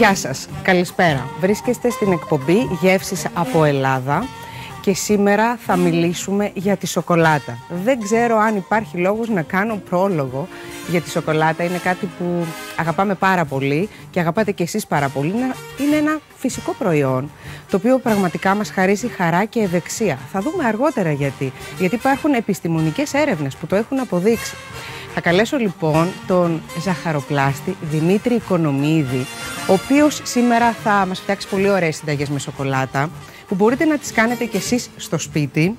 Γεια σας, καλησπέρα. Βρίσκεστε στην εκπομπή Γεύσεις από Ελλάδα και σήμερα θα μιλήσουμε για τη σοκολάτα. Δεν ξέρω αν υπάρχει λόγος να κάνω πρόλογο για τη σοκολάτα. Είναι κάτι που αγαπάμε πάρα πολύ και αγαπάτε και εσείς πάρα πολύ. Είναι ένα φυσικό προϊόν, το οποίο πραγματικά μας χαρίζει χαρά και ευεξία. Θα δούμε αργότερα γιατί. Γιατί υπάρχουν επιστημονικές έρευνες που το έχουν αποδείξει. Θα καλέσω λοιπόν τον ζαχαροπλάστη Δημήτρη Οικονομίδη, ο οποίος σήμερα θα μας φτιάξει πολύ ωραίες συνταγές με σοκολάτα, που μπορείτε να τις κάνετε κι εσείς στο σπίτι.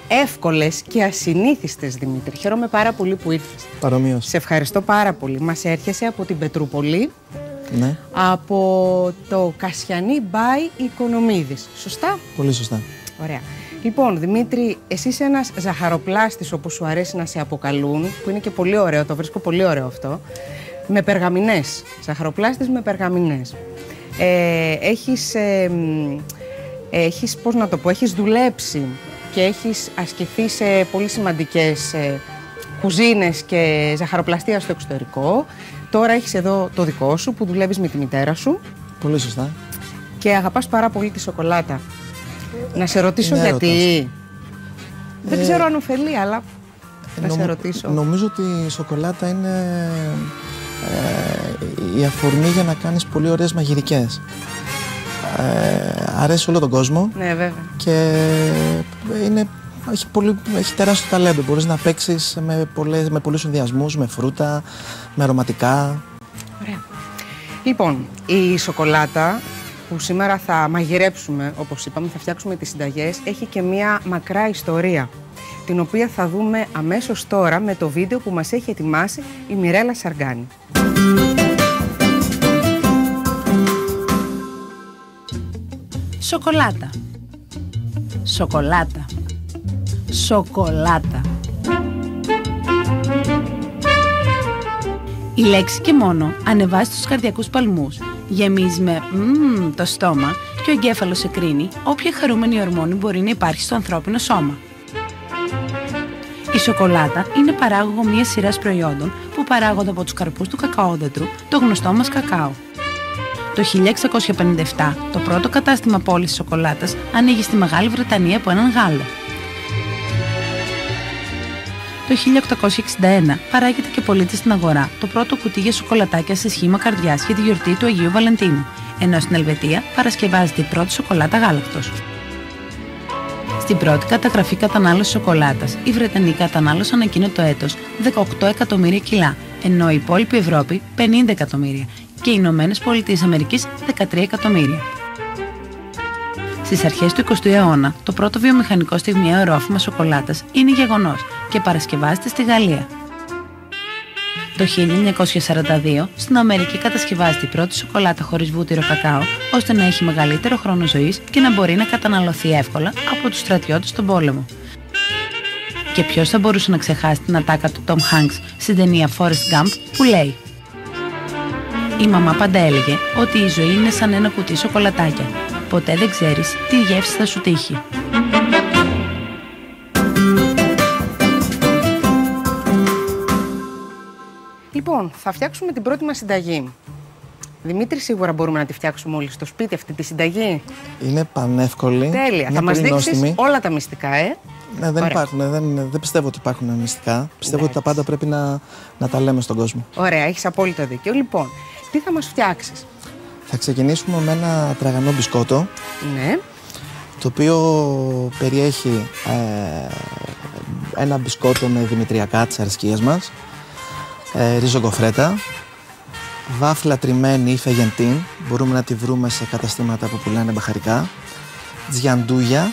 Εύκολες και ασυνήθιστες, Δημήτρη. Χαίρομαι πάρα πολύ που ήρθες. Παρομοίως. Σε ευχαριστώ πάρα πολύ. Μας έρχεσαι από την Πετρούπολη, ναι. Από το Κασιανή by Οικονομίδης. Σωστά? Πολύ σωστά. Ωραία. Λοιπόν, Δημήτρη, εσύ είσαι ένας ζαχαροπλάστης, όπως σου αρέσει να σε αποκαλούν, που είναι και πολύ ωραίο, το βρίσκω πολύ ωραίο αυτό, με περγαμηνές. Ζαχαροπλάστης με περγαμηνές. Έχεις, πώς να το πω, έχεις δουλέψει και έχεις ασκηθεί σε πολύ σημαντικές κουζίνες και ζαχαροπλαστεία στο εξωτερικό. Τώρα έχεις εδώ το δικό σου που δουλεύεις με τη μητέρα σου. Πολύ σωστά. Και αγαπάς πάρα πολύ τη σοκολάτα. Να σε ρωτήσω γιατί. Δεν ξέρω αν ωφελεί, αλλά να σε ρωτήσω. Νομίζω ότι η σοκολάτα είναι η αφορμή για να κάνεις πολύ ωραίες μαγειρικές. Αρέσει όλο τον κόσμο. Ναι, βέβαια. Και έχει τεράστιο ταλέντο. Μπορείς να παίξεις με πολλούς συνδυασμούς, με φρούτα, με αρωματικά. Ωραία. Λοιπόν, η σοκολάτα που σήμερα θα μαγειρέψουμε, όπως είπαμε, θα φτιάξουμε τις συνταγές, έχει και μία μακρά ιστορία, την οποία θα δούμε αμέσως τώρα με το βίντεο που μας έχει ετοιμάσει η Μιρέλα Σαργκάνη. Σοκολάτα. Σοκολάτα. Σοκολάτα. Η λέξη και μόνο ανεβάζει τους καρδιακούς παλμούς, γεμίζει με το στόμα και ο εγκέφαλος εκρίνει όποια χαρούμενη ορμόνη μπορεί να υπάρχει στο ανθρώπινο σώμα. Η σοκολάτα είναι παράγωγο μιας σειράς προϊόντων που παράγονται από τους καρπούς του κακαόδεντρου, το γνωστό μας κακάο. Το 1657 το πρώτο κατάστημα πώλησης σοκολάτας ανοίγει στη Μεγάλη Βρετανία από έναν Γάλλο. Το 1861 παράγεται και πωλείται στην αγορά το πρώτο κουτί για σοκολατάκια σε σχήμα καρδιάς για τη γιορτή του Αγίου Βαλεντίνου, ενώ στην Ελβετία παρασκευάζεται η πρώτη σοκολάτα γάλακτος. Στην πρώτη καταγραφή κατανάλωσης σοκολάτας, η Βρετανοί κατανάλωσαν εκείνο το έτος 18 εκατομμύρια κιλά, ενώ η υπόλοιπη Ευρώπη 50 εκατομμύρια και οι Ηνωμένες Πολιτείες Αμερικής 13 εκατομμύρια. Στις αρχές του 20ου αιώνα, το πρώτο βιομηχανικό στιγμιαίο ρόφημα σοκολάτας είναι γεγονός και παρασκευάζεται στη Γαλλία. Το 1942, στην Αμερική κατασκευάζεται η πρώτη σοκολάτα χωρίς βούτυρο κακάο, ώστε να έχει μεγαλύτερο χρόνο ζωής και να μπορεί να καταναλωθεί εύκολα από τους στρατιώτες στον πόλεμο. Και ποιος θα μπορούσε να ξεχάσει την ατάκα του Tom Hanks στην ταινία Forrest Gump που λέει: «Η μαμά πάντα έλεγε ότι η ζωή είναι σαν ένα κουτί σοκολατάκια. Ποτέ δεν ξέρεις τι γεύση θα σου τύχει». Λοιπόν, θα φτιάξουμε την πρώτη μας συνταγή. Δημήτρη, σίγουρα μπορούμε να τη φτιάξουμε όλοι στο σπίτι αυτή τη συνταγή. Είναι πανεύκολη. Τέλεια. Θα μας δείξεις όλα τα μυστικά, Ναι, δεν υπάρχουν. Δεν πιστεύω ότι υπάρχουν μυστικά. Πιστεύω ότι τα πάντα πρέπει να τα λέμε στον κόσμο. Ωραία, έχεις απόλυτο δίκιο. Λοιπόν, τι θα μας φτιάξεις? Θα ξεκινήσουμε με ένα τραγανό μπισκότο. Ναι. Το οποίο περιέχει ένα μπισκότο με δημητριακά της αρισκίας μας, ριζογκοφρέτα, βάφλα τριμμένη ή φεγεντίν, μπορούμε να τη βρούμε σε καταστήματα που πουλάνε μπαχαρικά, τζιαντούγια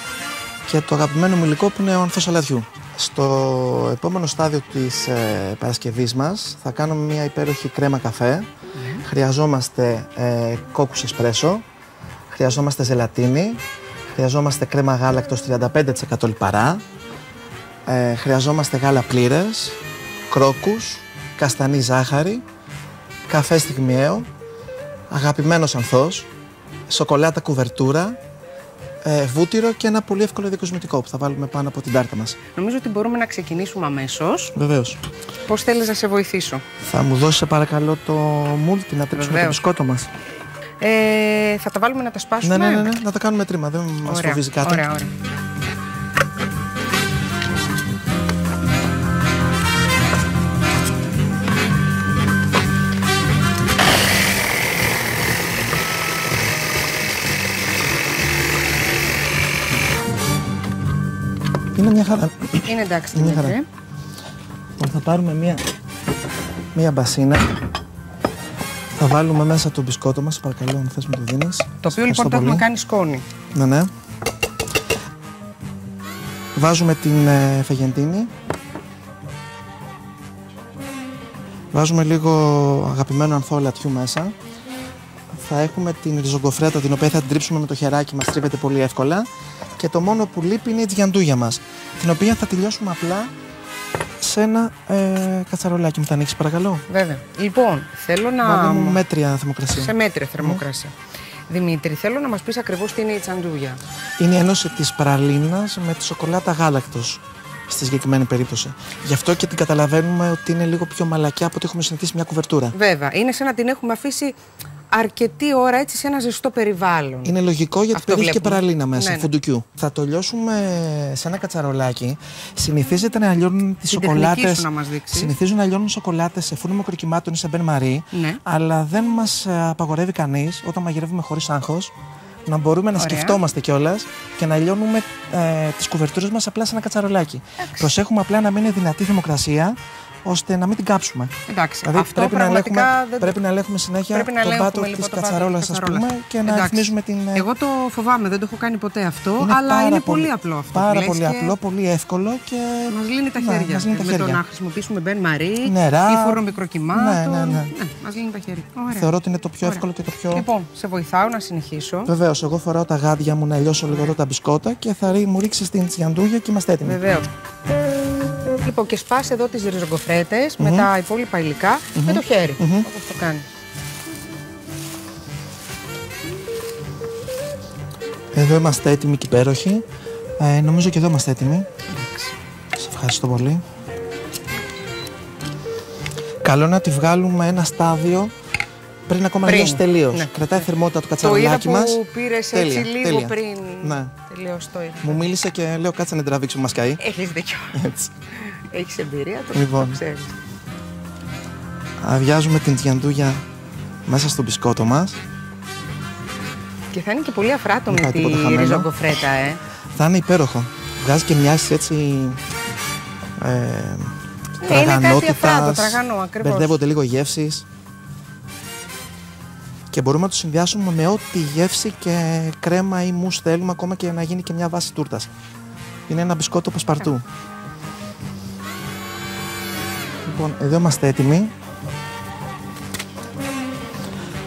και το αγαπημένο μου υλικό που είναι ο ανθός αλαδιού. Στο επόμενο στάδιο της παρασκευής μας θα κάνουμε μια υπέροχη κρέμα καφέ. Χρειαζόμαστε κόκκους εσπρέσο, χρειαζόμαστε ζελατίνη, χρειαζόμαστε κρέμα γάλακτος 35% λιπαρά, χρειαζόμαστε γάλα πλήρες, κρόκκους, καστανή ζάχαρη, καφέ στιγμιαίο, αγαπημένος ανθός, σοκολάτα κουβερτούρα, βούτυρο και ένα πολύ εύκολο διακοσμητικό που θα βάλουμε πάνω από την τάρτα μας. Νομίζω ότι μπορούμε να ξεκινήσουμε αμέσως. Βεβαίως. Πώς θέλεις να σε βοηθήσω? Θα μου δώσεις παρακαλώ το μούλτι να τρίψουμε το μπισκότο μας. Θα τα βάλουμε να τα σπάσουμε. Ναι. Να τα κάνουμε τρίμα. Δεν μας φοβίζει κάτι. Ωραία. Είναι μια χαρά. Είναι εντάξει, Δημήτρη. Λοιπόν, θα πάρουμε μια μπασίνα. Θα βάλουμε μέσα το μπισκότο μας, παρακαλώ, αν θες μου το δίνεις. Το οποίο λοιπόν το έχουμε κάνει σκόνη. Ναι. Βάζουμε την φεγεντίνη. Βάζουμε λίγο αγαπημένο ανθό λατιού μέσα. Θα έχουμε την ριζογκοφρέτα, την οποία θα την τρίψουμε με το χεράκι μας, τρίβεται πολύ εύκολα. Και το μόνο που λείπει είναι η τζιαντούγια μας, την οποία θα τελειώσουμε απλά σε ένα κατσαρολάκι. Μου θα ανοίξεις παρακαλώ? Βέβαια. Λοιπόν, θέλω να... Βάλουμε μέτρια θερμοκρασία. Σε μέτρια θερμοκρασία. Δημήτρη, θέλω να μας πεις ακριβώς τι είναι η τζιαντούγια. Είναι η ένωση της πραλίνας με τη σοκολάτα γάλακτος στη συγκεκριμένη περίπτωση. Γι' αυτό και την καταλαβαίνουμε ότι είναι λίγο πιο μαλακιά από ότι έχουμε συνηθίσει μια κουβερτούρα. Βέβαια. Είναι σαν να την έχουμε αφήσει αρκετή ώρα έτσι σε ένα ζεστό περιβάλλον. Είναι λογικό γιατί περιέχει και παραλίνα μέσα, ναι. φουντουκιού. Θα το λιώσουμε σε ένα κατσαρολάκι. Συνηθίζεται να λιώνουν τις σοκολάτες. Συνηθίζουν να λιώνουν σοκολάτες σε φούρνο μικροκυμάτων ή σε μπεν μαρί. Ναι. Αλλά δεν μας απαγορεύει κανείς όταν μαγειρεύουμε χωρίς άγχος να μπορούμε να σκεφτόμαστε κιόλας και να λιώνουμε τις κουβερτούρες μας απλά σε ένα κατσαρολάκι. Προσέχουμε απλά να μην είναι δυνατή θερμοκρασία, ώστε να μην την κάψουμε. Εντάξει, δηλαδή αυτό πραγματικά πρέπει να ελέγχουμε συνέχεια τον πάτο της κατσαρόλας, ας πούμε, και να ρυθμίζουμε την... Εγώ το φοβάμαι, δεν το έχω κάνει ποτέ αυτό, αλλά είναι πολύ απλό αυτό. Πάρα πολύ απλό, πολύ εύκολο και... Μας λύνει τα χέρια. Με το να χρησιμοποιήσουμε μπεν μαρί, νερά, ή φούρνο μικροκυμάτων. Ναι, μας λύνει τα χέρια. Θεωρώ ότι είναι το πιο εύκολο και το πιο... Λοιπόν, σε βοηθάω να συνεχίσω. Βεβαίως, εγώ φοράω τα γάντια μου να λιώσω λίγο εδώ τα μπισκότα και θα μου ρίξεις την τζιαντούγια και είμαστε έτοιμοι. Βεβαίως. Λοιπόν, και σπάσε εδώ τις ριζογκοφρέτες με τα υπόλοιπα υλικά με το χέρι, όπως το κάνει. Εδώ είμαστε έτοιμοι και υπέροχοι. Νομίζω και εδώ είμαστε έτοιμοι. Σας ευχαριστώ πολύ. Καλό να τη βγάλουμε ένα στάδιο πριν ακόμα λιώσει τελείως. Ναι. Κρατάει θερμότητα το κατσαρολάκι μας. Το είδα που πήρες έτσι λίγο πριν τελειώσει το είδα. Μου μίλησε και λέω κάτσε να την τραβήξουμε, μας καεί. Έχεις δίκιο. Έχεις εμπειρία, το ξέρεις. Αδειάζουμε την τζιαντούγια μέσα στο μπισκότο μας. Και θα είναι και πολύ αφράτομη τη ριζογκοφρέτα, Θα είναι υπέροχο. Βγάζει και μοιάζει έτσι τραγανότητα. Μπερδεύονται λίγο γεύσεις. Και μπορούμε να το συνδυάσουμε με ό,τι γεύση και κρέμα ή μους θέλουμε, ακόμα και να γίνει και μια βάση τούρτας. Είναι ένα μπισκότο πασπαρτού. Λοιπόν, εδώ είμαστε έτοιμοι.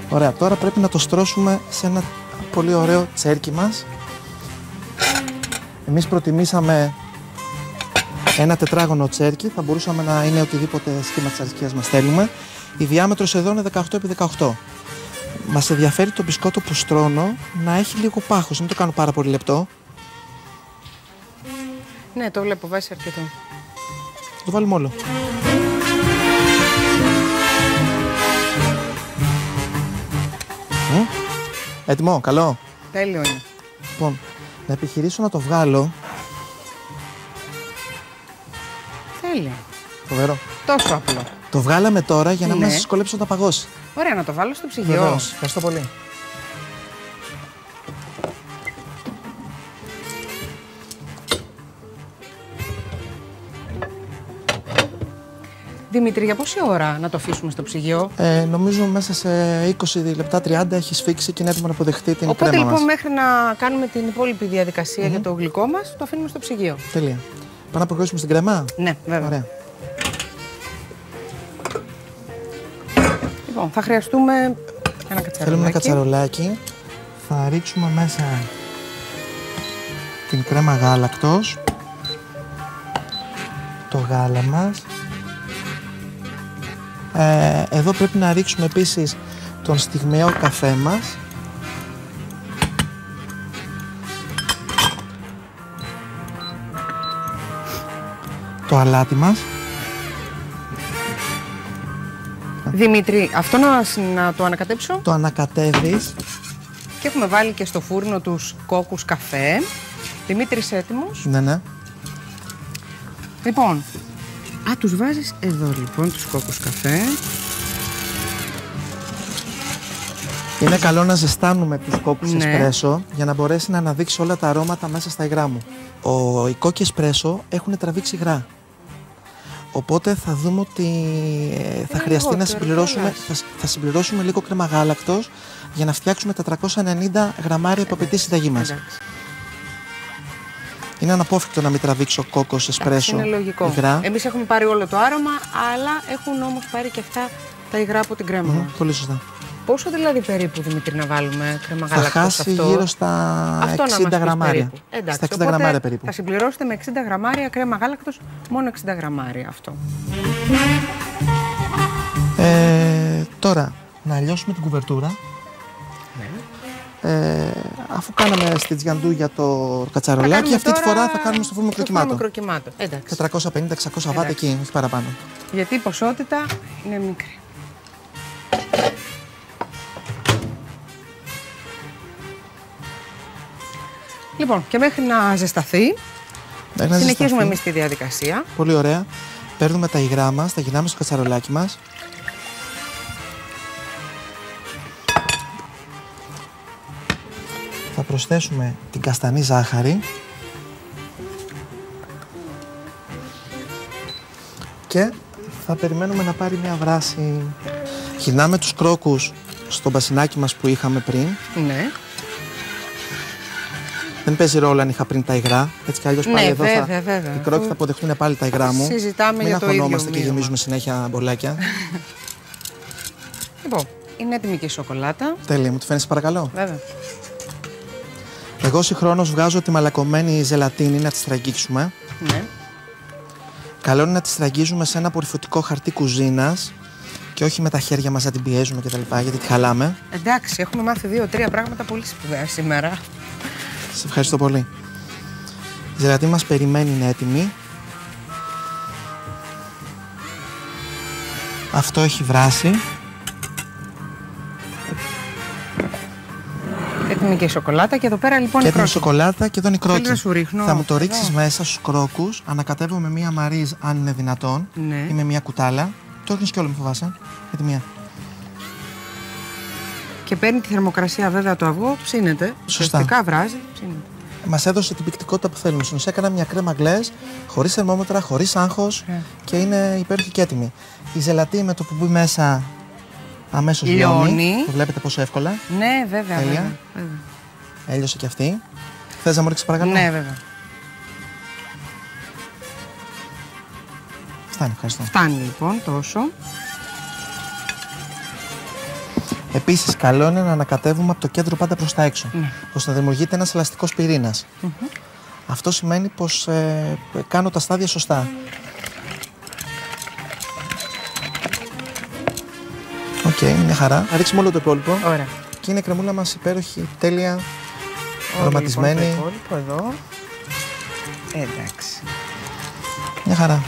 Ωραία, τώρα πρέπει να το στρώσουμε σε ένα πολύ ωραίο τσέρκι μας. Εμείς προτιμήσαμε ένα τετράγωνο τσέρκι, θα μπορούσαμε να είναι οτιδήποτε σχήμα της αρισκίας μας θέλουμε. Η διάμετρος εδώ είναι 18x18. Μας ενδιαφέρει το μπισκότο που στρώνω να έχει λίγο πάχος, μην το κάνω πάρα πολύ λεπτό. Ναι, το βλέπω, βάζει αρκετό. Το βάλουμε όλο. Έτοιμο, καλό. Τέλειο είναι. Λοιπόν, να επιχειρήσω να το βγάλω. Τέλειο. Φοβερό. Τόσο απλό. Το βγάλαμε τώρα για να μας δυσκολέψει να παγώσει. Ωραία, να το βάλω στο ψυγείο. Βεβαίως. Ευχαριστώ πολύ. Δημήτρη, για πόση ώρα να το αφήσουμε στο ψυγείο? Νομίζω μέσα σε 20 λεπτά 30 έχει σφίξει και είναι έτοιμο να αποδεχτεί την Οπότε, κρέμα μας. Μέχρι να κάνουμε την υπόλοιπη διαδικασία για το γλυκό μας, το αφήνουμε στο ψυγείο. Τέλεια. Πάμε να προχωρήσουμε στην κρέμα. Ναι, βέβαια. Ωραία. Λοιπόν, θα χρειαστούμε ένα κατσαρολάκι. Θέλουμε ένα κατσαρολάκι. Θα ρίξουμε μέσα την κρέμα γάλακτος, το γάλα μας. Εδώ πρέπει να ρίξουμε επίσης τον στιγμιαίο καφέ μας. το αλάτι μας. Δημήτρη, αυτό να το ανακατέψω. Το ανακατεύεις. Και έχουμε βάλει και στο φούρνο τους κόκκους καφέ. Δημήτρης έτοιμος. Ναι, ναι. Λοιπόν, τους βάζεις εδώ λοιπόν τους κόκκους καφέ. Είναι καλό να ζεστάνουμε τους κόκκους εσπρέσο για να μπορέσει να αναδείξει όλα τα αρώματα μέσα στα υγρά μου. Οι κόκκι εσπρέσο έχουν τραβήξει υγρά. Οπότε θα δούμε ότι θα χρειαστεί να συμπληρώσουμε λίγο κρέμα γάλακτος για να φτιάξουμε τα 390 γραμμάρια που απαιτεί η συνταγή μας. Είναι αναπόφευκτο να μην τραβήξει ο κόκκος εσπρέσο είναι λογικό. υγρά. Εμείς έχουμε πάρει όλο το άρωμα, αλλά έχουν όμως πάρει και αυτά τα υγρά από την κρέμα μας. Πολύ σωστά. Πόσο δηλαδή περίπου, Δημήτρη, να βάλουμε κρέμα γάλακτος? Θα χάσει αυτό? γύρω στα 60 γραμμάρια. Εντάξει, στα 60 γραμμάρια περίπου. Θα συμπληρώσετε με 60 γραμμάρια κρέμα γάλακτος, μόνο 60 γραμμάρια αυτό. Τώρα, να λιώσουμε την κουβερτούρα. Ναι. Αφού κάναμε στη τζιαντού για το κατσαρολάκι, αυτή τη φορά θα κάνουμε στο φούρνο κροκυμάτο. 450-600 βάτ εκεί, όχι παραπάνω. Γιατί η ποσότητα είναι μικρή. Λοιπόν, και μέχρι να ζεσταθεί, συνεχίζουμε εμείς τη διαδικασία. Πολύ ωραία. Παίρνουμε τα υγρά μας, τα γυρνάμε στο κατσαρολάκι μας. Θα προσθέσουμε την καστανή ζάχαρη. Και θα περιμένουμε να πάρει μια βράση. Γυρνάμε τους κρόκους στο μπασινάκι μας που είχαμε πριν. Ναι. Δεν παίζει ρόλο αν είχα πριν τα υγρά. Έτσι κι αλλιώς πάλι εδώ βέβαια. οι κρόκοι θα αποδεχτούν πάλι τα υγρά μου. Συζητάμε για το ίδιο. Μην αγχωνόμαστε και γεμίζουμε συνέχεια μπολάκια. Λοιπόν, είναι έτοιμη και η σοκολάτα. Τέλεια, μου τη φαίνεσαι παρακαλώ. Βέβαια. Εγώ συγχρόνως βγάζω τη μαλακωμένη ζελατίνη να τη στραγγίξουμε. Ναι. Καλό είναι να τη στραγγίζουμε σε ένα απορριφωτικό χαρτί κουζίνας και όχι με τα χέρια μας να την πιέζουμε κτλ. Γιατί τη χαλάμε. Εντάξει, έχουμε μάθει 2-3 πράγματα πολύ σπουδαία σήμερα. Σε ευχαριστώ πολύ. Η ζελατίνη μας περιμένει, είναι έτοιμη. Αυτό έχει βράσει. Έτοιμη και η σοκολάτα και εδώ πέρα λοιπόν η σοκολάτα και εδώ είναι η κρόκη. Θα μου το ρίξεις εδώ μέσα στους κρόκους, ανακατεύω με μία μαρίζ αν είναι δυνατόν ή με μία κουτάλα. Το ρίχνεις κι όλο, μη φοβάσαι. Με τη μία. Και παίρνει τη θερμοκρασία βέβαια το αυγό, ψήνεται. Σωστά. Βράζει, ψήνεται. Μας έδωσε την ποικτικότητα που θέλουμε. Στην ουσία έκανα μια κρέμα γκλες, χωρίς θερμόμετρα, χωρίς άγχος και είναι υπέροχη και έτοιμη. Η ζελατίνη με το που μπει μέσα αμέσως λιώνει. Το βλέπετε πόσο εύκολα. Ναι, βέβαια. Τέλεια. Βέβαια. Έλειωσε και αυτή. Θες να μου ρίξεις παρακαλώ? Ναι, βέβαια. Φτάνει, ευχαριστώ. Φτάνει λοιπόν τόσο. Επίσης, καλό είναι να ανακατεύουμε από το κέντρο πάντα προς τα έξω, ώστε να δημιουργείται ένας ελαστικός πυρήνας. Αυτό σημαίνει πως κάνω τα στάδια σωστά. Οκ, μια χαρά. Θα ρίξουμε όλο το υπόλοιπο. Ωραία. Και είναι η κρεμούλα μας υπέροχη, τέλεια, αρωματισμένη. Λοιπόν, το υπόλοιπο εδώ. Εντάξει. Μια χαρά.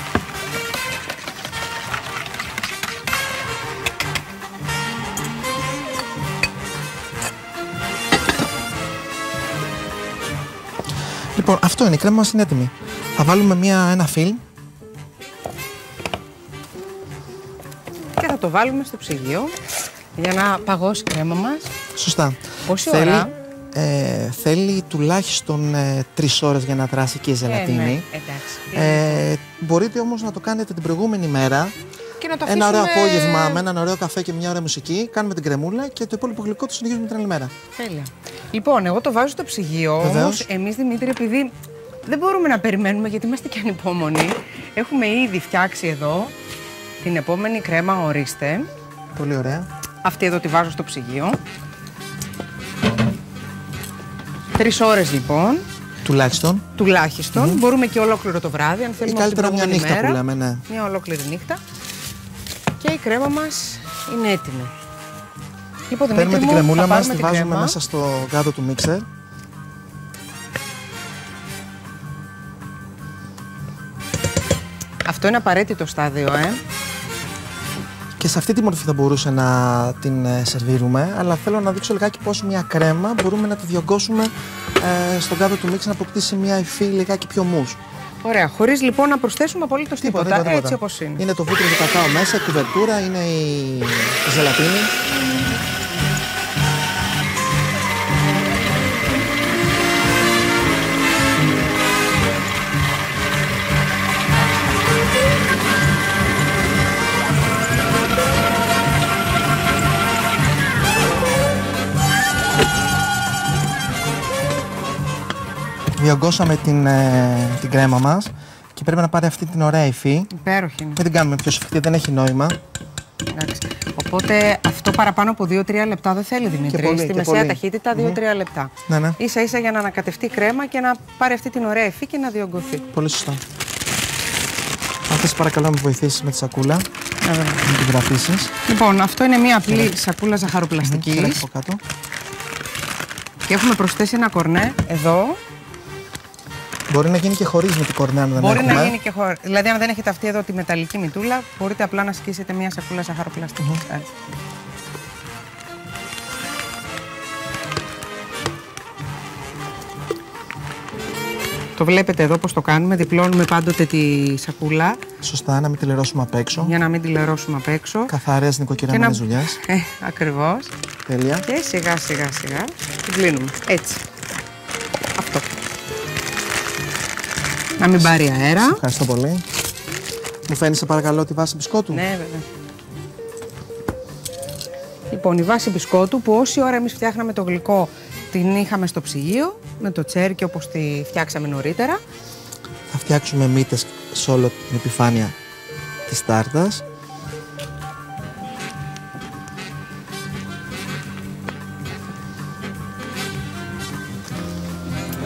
Λοιπόν, αυτό είναι, η κρέμα μας είναι έτοιμη. Θα βάλουμε ένα φιλμ. Και θα το βάλουμε στο ψυγείο για να παγώσει η κρέμα μας. Σωστά. Πόση ώρα? Θέλει τουλάχιστον 3 ώρες για να δράσει και η ζελατίνη. Ναι, εντάξει. Μπορείτε όμως να το κάνετε την προηγούμενη μέρα. Και να το ένα ωραίο απόγευμα με έναν ωραίο καφέ και μια ωραία μουσική. Κάνουμε την κρεμούλα και το υπόλοιπο γλυκό το συνεχίζουμε την άλλη μέρα. Τέλεια. Λοιπόν, εγώ το βάζω στο ψυγείο. Όμως εμείς, Δημήτρη, επειδή δεν μπορούμε να περιμένουμε γιατί είμαστε και ανυπόμονοι, έχουμε ήδη φτιάξει εδώ την επόμενη κρέμα, ορίστε. Πολύ ωραία. Αυτή εδώ τη βάζω στο ψυγείο. 3 ώρες λοιπόν. Τουλάχιστον. Μπορούμε και ολόκληρο το βράδυ, αν θέλουμε. Ή καλύτερα μια νύχτα που λέμε, ναι. Μια ολόκληρη νύχτα. Και η κρέμα μας είναι έτοιμη. Λοιπόν, παίρνουμε την κρεμούλα μας, τη βάζουμε μέσα στο γάδο του μίξερ. Αυτό είναι απαραίτητο στάδιο, Και σε αυτή τη μορφή θα μπορούσε να την σερβίρουμε, αλλά θέλω να δείξω λιγάκι πώς μια κρέμα μπορούμε να τη διωγγώσουμε στον κάδο του μίξ, να αποκτήσει μια υφή λιγάκι πιο μους. Ωραία, χωρίς λοιπόν να προσθέσουμε απολύτως τίποτα, έτσι όπως είναι. Είναι το βούτυρο του κακάο μέσα, η κουβερτούρα, είναι η ζελατίνη. Διωγγώσαμε την κρέμα μας και πρέπει να πάρει αυτή την ωραία υφή. Υπέροχη. Μην την κάνουμε πιο σφιχτή, δεν έχει νόημα. Εντάξει. Οπότε αυτό παραπάνω από 2-3 λεπτά δεν θέλει, Δημήτρη. Πολύ, στη μεσαία ταχύτητα 2-3 λεπτά. Ναι. Ίσα ίσα για να ανακατευτεί η κρέμα και να πάρει αυτή την ωραία υφή και να διωγγωθεί. Πολύ σωστά. Αν θες παρακαλώ να με βοηθήσεις με τη σακούλα. Να την κρατήσεις. Λοιπόν, αυτό είναι μια απλή σακούλα ζαχαροπλαστικής. Από κάτω. Και έχουμε προσθέσει ένα κορνέ εδώ. Μπορεί να γίνει και χωρίς με την κορνέ, αν δεν Μπορεί έχουμε. να γίνει και χωρίς. Δηλαδή, αν δεν έχετε αυτή εδώ τη μεταλλική μητούλα, μπορείτε απλά να σκίσετε μια σακούλα ζαχαροπλαστικής. Το βλέπετε εδώ πώς το κάνουμε. Διπλώνουμε πάντοτε τη σακούλα. Σωστά, να μην τη λερώσουμε απ' έξω. Για να μην τη λερώσουμε απ' έξω. Καθαρές νοικοκυριανές δουλειές. Ακριβώς. Τέλεια. Και σιγά σιγά την κλείνουμε. Έτσι. Αυτό. Να μην πάρει αέρα. Ευχαριστώ πολύ. Μου φαίνεις σε παρακαλώ τη βάση μπισκότου. Ναι, βέβαια. Λοιπόν, η βάση μπισκότου που όση ώρα εμείς φτιάχναμε το γλυκό την είχαμε στο ψυγείο με το τσέρκι όπως τη φτιάξαμε νωρίτερα. Θα φτιάξουμε μύτες σε όλη την επιφάνεια της τάρτας.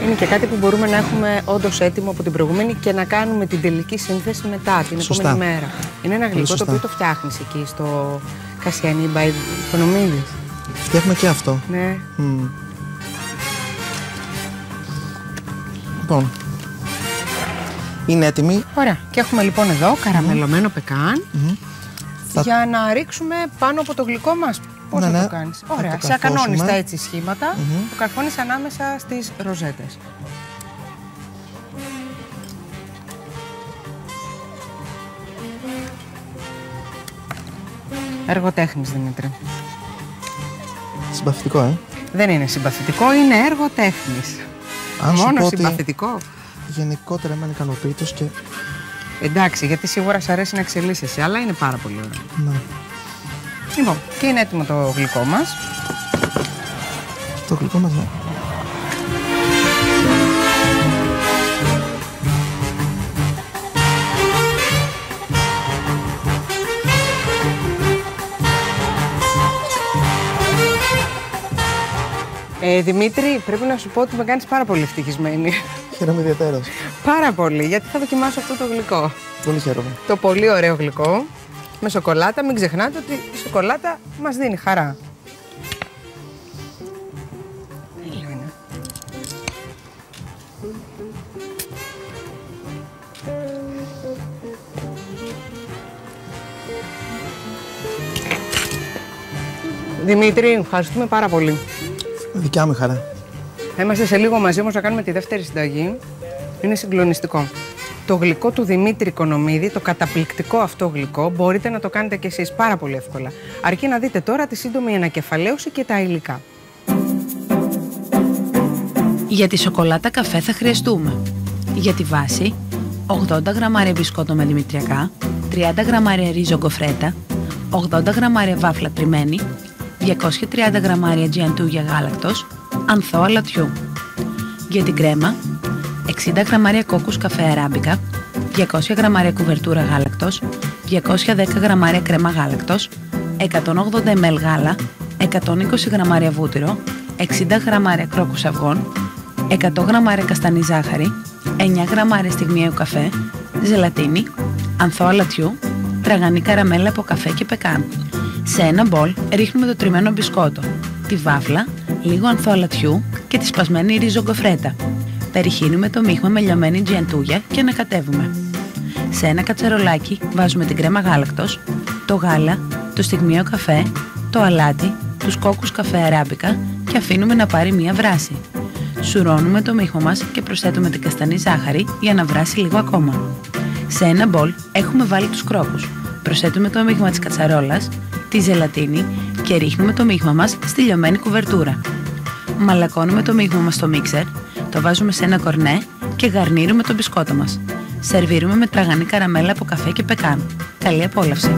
Είναι και κάτι που μπορούμε να έχουμε όντως έτοιμο από την προηγούμενη και να κάνουμε την τελική σύνθεση μετά, την επόμενη μέρα. Είναι ένα γλυκό το οποίο το φτιάχνεις εκεί στο Κασιανή by Οικονομίδης. Φτιάχνουμε και αυτό. Ναι. Λοιπόν, είναι έτοιμη. Ωραία. Και έχουμε λοιπόν εδώ καραμελωμένο πεκάν για να ρίξουμε πάνω από το γλυκό μας. Πώς θα το κάνεις? Ωραία. Σε ακανόνιστα έτσι σχήματα το καρφώνεις ανάμεσα στις ροζέτες. Έργο τέχνης, Δημήτρη. Συμπαθητικό, Δεν είναι συμπαθητικό, είναι έργο τέχνης. Μόνο συμπαθητικό. Γενικότερα είμαι ικανοποιητός και... Εντάξει, γιατί σίγουρα σ' αρέσει να εξελίσσεσαι, αλλά είναι πάρα πολύ ωραίο. Ναι. Λοιπόν, και είναι έτοιμο το γλυκό μας. Το γλυκό μας, ναι. Δημήτρη, πρέπει να σου πω ότι με κάνεις πάρα πολύ ευτυχισμένη. Χαίρομαι ιδιαίτερως. Πάρα πολύ, γιατί θα δοκιμάσω αυτό το γλυκό. Πολύ χαίρομαι. Το πολύ ωραίο γλυκό με σοκολάτα. Μην ξεχνάτε ότι η σοκολάτα μας δίνει χαρά. Δημήτρη, ευχαριστούμε πάρα πολύ. Δικιά μου χαρά. Θα είμαστε σε λίγο μαζί όμως να κάνουμε τη δεύτερη συνταγή. Είναι συγκλονιστικό. Το γλυκό του Δημήτρη Οικονομίδη, το καταπληκτικό αυτό γλυκό, μπορείτε να το κάνετε κι εσείς πάρα πολύ εύκολα. Αρκεί να δείτε τώρα τη σύντομη ανακεφαλαίωση και τα υλικά. Για τη σοκολάτα καφέ θα χρειαστούμε για τη βάση 80 γραμμάρια μπισκότο με δημητριακά, 30 γραμμάρια ρίζο γκοφρέτα, 80 γραμμάρια βάφλα τριμμένη, 230 γραμμάρια τζιαντούγια γάλακτος, ανθό αλατιού. Για την κρέμα, 60 γραμμάρια κόκκους καφέ αράμπικα, 200 γραμμάρια κουβερτούρα γάλακτος, 210 γραμμάρια κρέμα γάλακτος, 180 ml γάλα, 120 γραμμάρια βούτυρο, 60 γραμμάρια κρόκκους αυγών, 100 γραμμάρια καστανή ζάχαρη, 9 γραμμάρια στιγμιαίου καφέ, ζελατίνη, ανθό αλατιού, τραγανή καραμέλα από καφέ και πεκάν. Σε ένα μπολ ρίχνουμε το τριμμένο μπισκότο, τη βάφλα, λίγο ανθό αλατιού και τη σπασμένη ρίζο γκοφρέτα. Περιχύνουμε το μείγμα με λιωμένη τζιαντούγια και ανακατεύουμε. Σε ένα κατσαρολάκι βάζουμε την κρέμα γάλακτος, το γάλα, το στιγμιαίο καφέ, το αλάτι, τους κόκκους καφέ αράμπικα και αφήνουμε να πάρει μία βράση. Σουρώνουμε το μείγμα μας και προσθέτουμε την καστανή ζάχαρη για να βράσει λίγο ακόμα. Σε ένα μπολ έχουμε βάλει τους κρόκκους. Προσθέτουμε το μείγμα της κατσαρόλας, τη ζελατίνη και ρίχνουμε το μείγμα μας στη λιωμένη κουβερτούρα. Μαλακώνουμε το μείγμα μας στο μίξερ, το βάζουμε σε ένα κορνέ και γαρνίρουμε το μπισκότο μας. Σερβίρουμε με τραγανή καραμέλα από καφέ και πεκάν. Καλή απόλαυση!